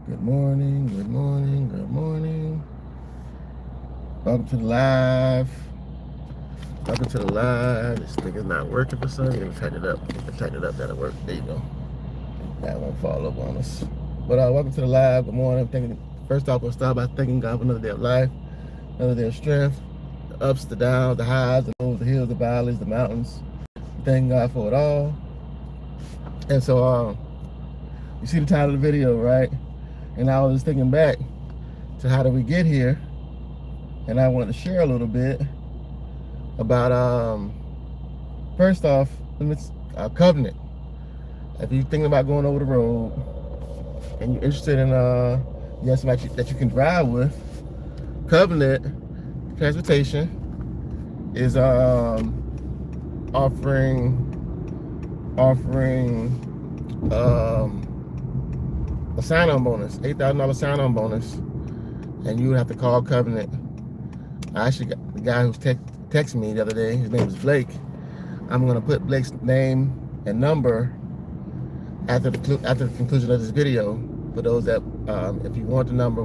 Good morning, good morning, good morning. Welcome to the live. Welcome to the live. This thing is not working for some reason. Let me tighten it up. If I tighten it up, that'll work. There you go. That won't fall over on us. But welcome to the live. Good morning. First off, we'll start by thanking God for another day of life, another day of strength, the ups, the downs, the highs, the lows, the hills, the valleys, the mountains. Thank God for it all. And so, you see the title of the video, right? And I was just thinking back to how did we get here, and I want to share a little bit about first off, covenant. If you're thinking about going over the road and you're interested in you have somebody that you can drive with, Covenant Transportation is offering a sign-on bonus, $8,000 sign-on bonus, and you would have to call Covenant. I actually got the guy who's texted me the other day. His name is Blake. I'm gonna put Blake's name and number after the conclusion of this video. For those that, if you want the number,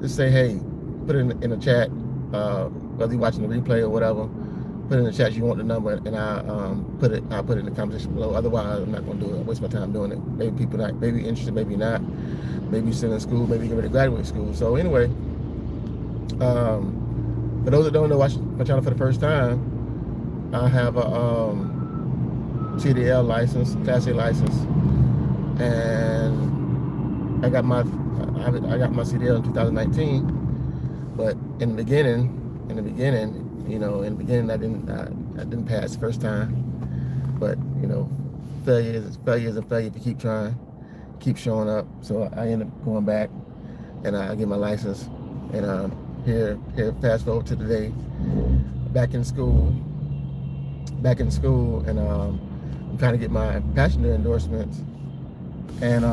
just say hey, put it in the chat. Whether you're watching the replay or whatever, put it in the chat you want the number, and I'll put it in the conversation below. Otherwise, I'm not gonna do it. I'll waste my time doing it. Maybe people not, maybe interested, maybe not. Maybe you're still in school, maybe you're ready to graduate school. So anyway, for those that don't know, watch my channel for the first time, I have a CDL license, Class A license, and I got my CDL in 2019. But in the beginning, I didn't pass the first time. But failure is failure if you keep trying, keep showing up. So I ended up going back, and I get my license, and here fast forward to today, back in school, and I'm trying to get my passenger endorsements, and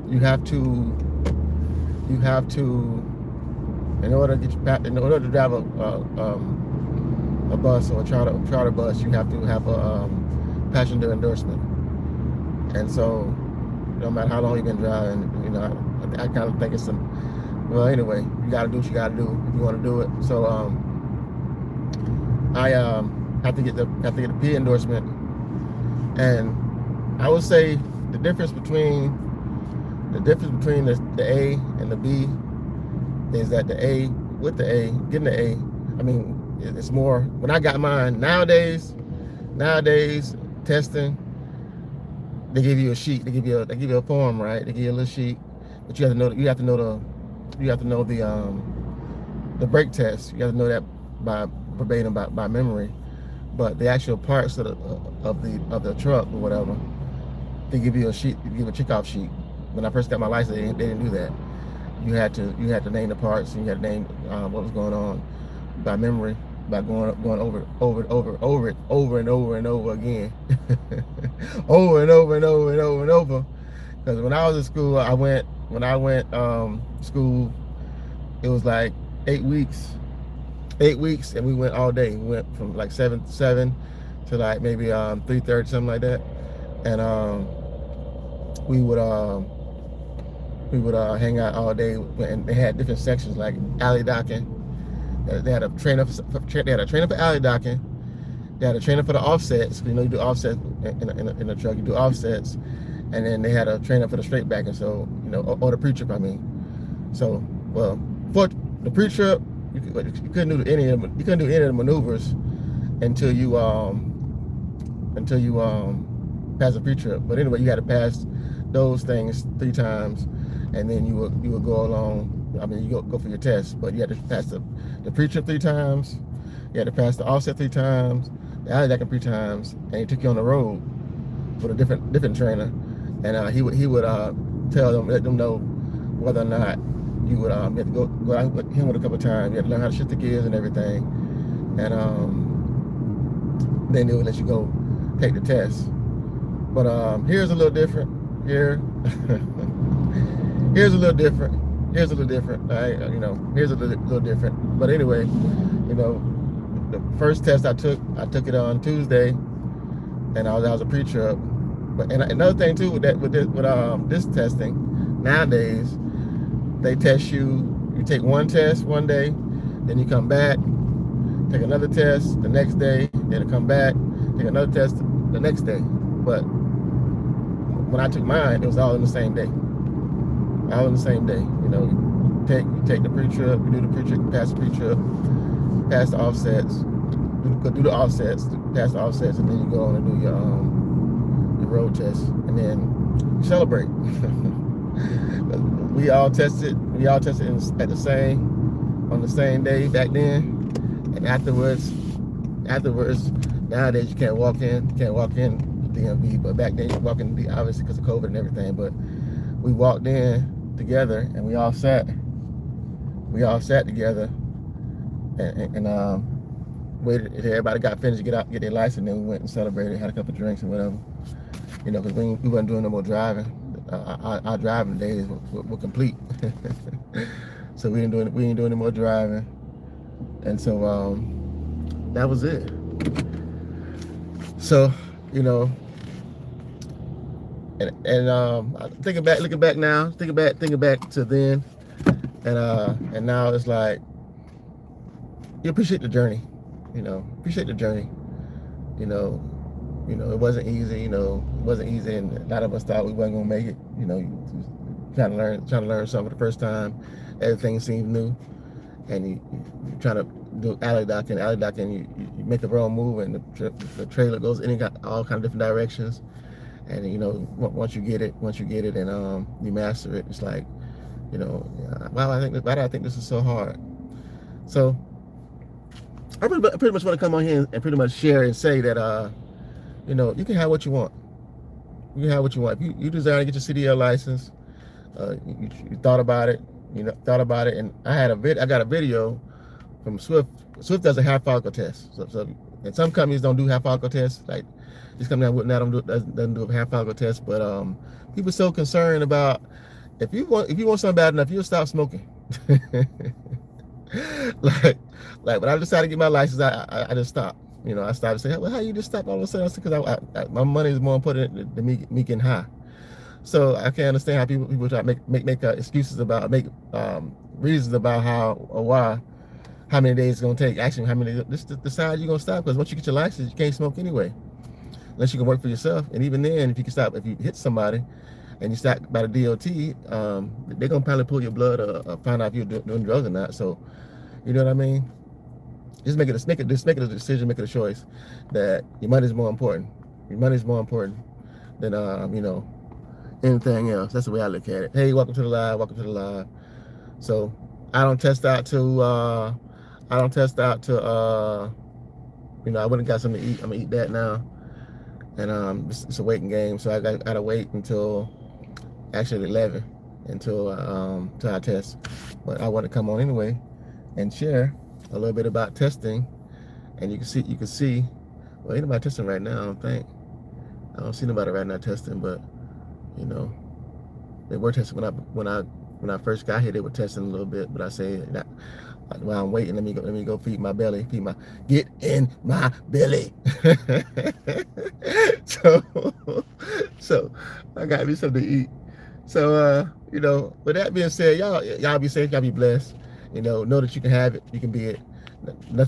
you have to in order to drive a bus or a charter bus, you have to have a passenger endorsement. And so no matter how long you've been driving, I kind of think it's well, anyway, you got to do what you got to do if you want to do it. So I have to get the P endorsement, and I would say the difference between the A and the B is that getting the A, I mean, it's more. When I got mine, nowadays testing, they give you a sheet, they give you a form, right? They give you a little sheet, but you have to know the brake test. You have to know that by verbatim, by memory. But the actual parts of the truck or whatever, they give you a sheet, they give you a checkoff sheet. When I first got my license, they didn't do that. You had to name the parts, and you had to name what was going on by memory, by going over it over and over again, over and over. Because when I was in school, when I went school, it was like 8 weeks, and we went all day. We went from like 7 to like maybe 3:30, something like that, and we would hang out all day, and they had different sections like alley docking. They had a trainer for alley docking. They had a trainer for the offsets. You do offsets in a truck. You do offsets, and then they had a trainer for the straight backing. So or the pre-trip, I mean. So well, for the pre-trip, you couldn't do any of the maneuvers until you pass the pre-trip. But anyway, you had to pass those things 3 times, and then you would go along. I mean, you go for your test, but you had to pass the pre-trip 3 times. You had to pass the offset 3 times, the alley docking 3 times, and he took you on the road with a different trainer, and he would tell them, let them know whether or not you would have to go out with him a couple of times. You had to learn how to shift the gears and everything, and then they would let you go take the test. But here's a little different. Here's a little different. Here's a little different. Here's a little different. But anyway, the first test I took it on Tuesday, and that was a pre-trip. But and another thing too with this testing nowadays, they test you. You take one test one day, then you come back, take another test the next day, then come back, take another test the next day. But when I took mine, it was all in the same day. All in the same day. You know, you take the pre-trip, you do the pre-trip, pass the pre-trip, pass the offsets, do the offsets, pass the offsets, and then you go on and do your road test, and then you celebrate. we all tested on the same day back then, and afterwards, nowadays you can't walk in DMV, but back then you walk in obviously because of COVID and everything. But we walked in together, and we all sat together, and waited until everybody got finished, get their license, and then we went and celebrated, had a couple of drinks and whatever. You know, because we weren't doing no more driving. Our driving days were complete. So we ain't doing any more driving, and so that was it. So, you know, and looking back now, thinking back to then, and now it's like you appreciate the journey. You know, appreciate the journey. You know, it wasn't easy. You know, it wasn't easy, and a lot of us thought we wasn't gonna make it. You know, trying to learn something for the first time. Everything seemed new, and you trying to do alley docking, you make the wrong move, and the trailer goes in and got all kind of different directions. And you know, once you get it, and you master it, it's like, you know, why do I think this is so hard? So I pretty much want to come on here and pretty much share and say that you know, you can have what you want. You can have what you want. If you desire to get your CDL license, you thought about it, and I got a video from Swift. Swift does a half follicle test. So and some companies don't do half follicle tests. Like this company doesn't do a half follicle test. But people are so concerned about if you want something bad enough, you'll stop smoking. like when I decided to get my license, I just stopped. You know, I started saying, well, how you just stop all of a sudden? Because my money is more important than me getting high. So I can't understand how people try to make excuses about, reasons about how or why, how many days it's gonna take. Actually, how many just decide you're gonna stop, because once you get your license, you can't smoke anyway, unless you can work for yourself. And even then, if you hit somebody and you stop by the DOT, they're gonna probably pull your blood or find out if you're doing drugs or not. So, you know what I mean? Just make it a decision, make it a choice that your money is more important. Your money is more important than you know, anything else. That's the way I look at it. Hey, welcome to the live. So I don't test out to you know, I went and got something to eat. I'm gonna eat that now, and it's a waiting game. So I gotta wait until actually 11 until I test. But I want to come on anyway and share a little bit about testing. And you can see well, ain't nobody testing right now, I don't think. I don't see nobody right now testing, but you know, they were testing when I first got here. They were testing a little bit, but I say that while I'm waiting, let me go feed my belly, get in my belly. so I got me something to eat. So you know, with that being said, y'all be safe, y'all be blessed. You know that you can have it, you can be it.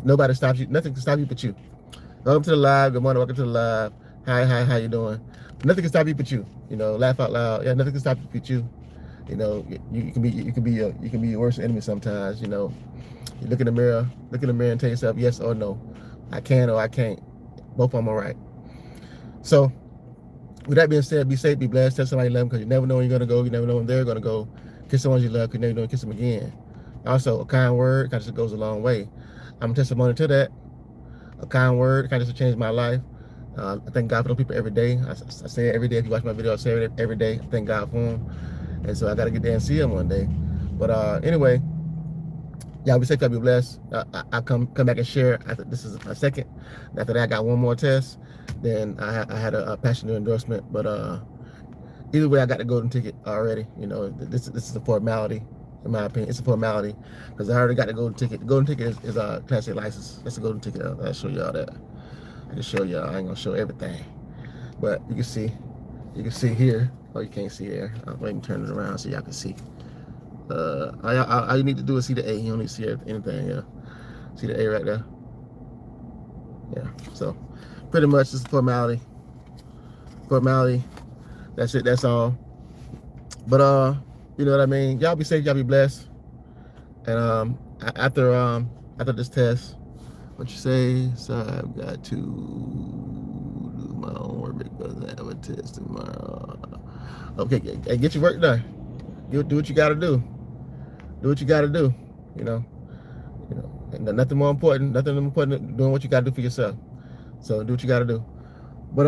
Nobody stops you, nothing can stop you but you. Welcome to the live. Good morning, welcome to the live. Hi, how you doing? Nothing can stop you but you. You know, laugh out loud. Yeah, nothing can stop you but you. You know, you can be your worst enemy sometimes. You know, you look in the mirror and tell yourself yes or no. I can or I can't. Both of them are right. So, with that being said, be safe, be blessed. Tell somebody you love them, because you never know when you're gonna go. You never know when they're gonna go. Kiss someone you love, because you never know when you kiss them again. Also, a kind word kind of goes a long way. I'm a testimony to that. A kind word kind of just changed my life. I thank God for those people every day. I say it every day. If you watch my video, I say it every day. I thank God for them. And so I got to get there and see them one day. But anyway, y'all be safe, y'all be blessed. I'll come back and share. This is my second. After that, I got one more test. Then I had a passenger endorsement. But either way, I got the golden ticket already. You know, this is a formality. In my opinion, it's a formality, because I already got the golden ticket. The golden ticket is a Class A license. That's a golden ticket. I'll show y'all that. I can show y'all. I ain't gonna show everything, but you can see You can see here. Oh, you can't see there. I'll let me turn it around so y'all can see. All you need to do is see the A. You don't need to see anything. Yeah. See the A right there. Yeah. So, pretty much just formality. Formality. That's it. That's all. But you know what I mean. Y'all be safe. Y'all be blessed. And after this test, what you say? So I've got to do my own work because I have a test tomorrow. Okay, get your work done. Do what you got to do. Do what you got to do. You know. And nothing more important. Nothing more important than doing what you got to do for yourself. So do what you got to do. But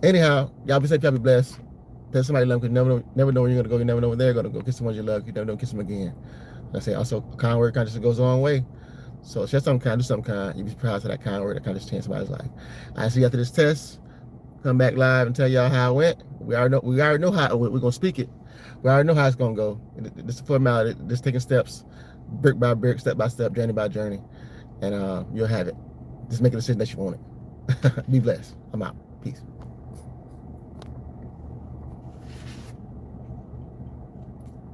anyhow, y'all be safe. Y'all be blessed. Tell somebody you love them because you never know where you're gonna go. You never know when they're gonna go. Kiss the ones you love. You never know kiss them again. Like I say also kind word kind of just goes a long way. So share something kind, do something kind. You'd be proud of that kind word that kind of just changed somebody's life. I see you after this test. Come back live and tell y'all how it went. We already know how it went. We're gonna speak it. We already know how it's gonna go. This is formality. Just taking steps, brick by brick, step by step, journey by journey, and you'll have it. Just make a decision that you want it. Be blessed. I'm out. Peace.